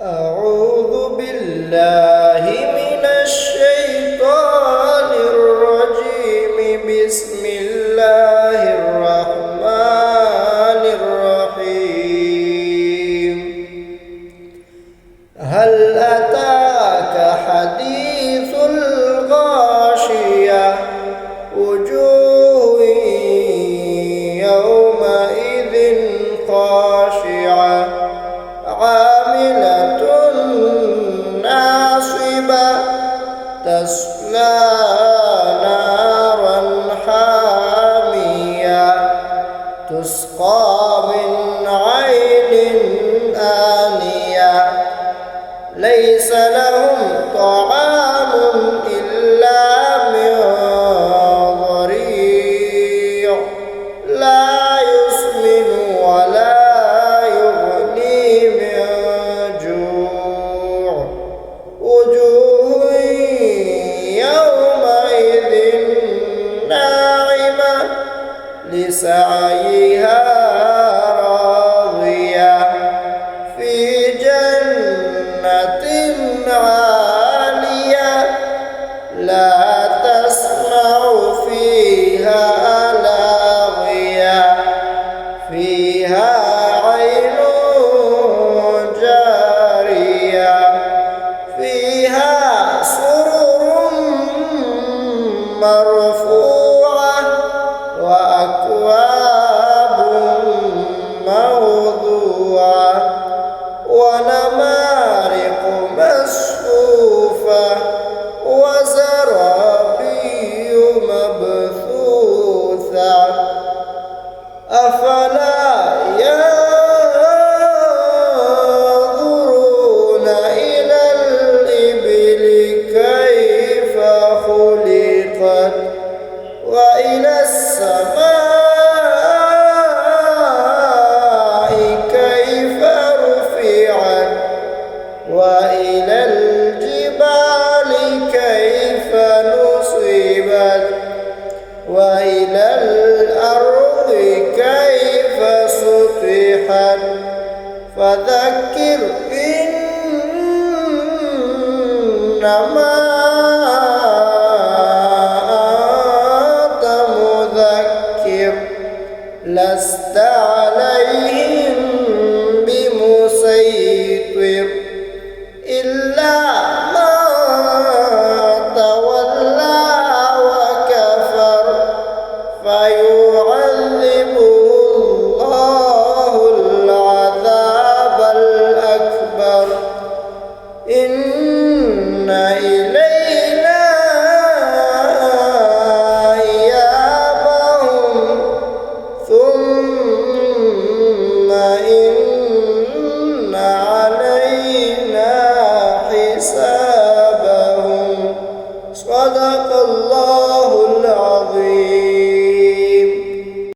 أعوذ بالله من الشيطان الرجيم. بسم الله الرحمن الرحيم. هل أتاك حديث الغاشية؟ وجوه يومئذ خاشعة عاملة ناصبة تصلى نارا حامية تسقى من عين آنية ليس لهم طعام إلا من ضريع لا يسمن ولا يغني من جوع. وجوه يومئذ ناعمة لسعيها راضية في جنة عالية لا تسمع فيها لاغية فيها عين جارية فيها سرر مرفوعة وأكواب موضوعة ونمارق مصفوفة وزرابي مبثوثة أفلا ينظرون إلى الإبل كيف خلقت وإلى السماء كيف رفعت وإلى الجبال كيف نصبت وإلى الأرض كيف سطحت فذكر إنما أنت مذكر لست عليهم بمسيطر إلا من تولى وكفر فيعذبه الله العذاب الأكبر. إن إلينا إيابهم ثم إن علينا حسابهم. صدق الله.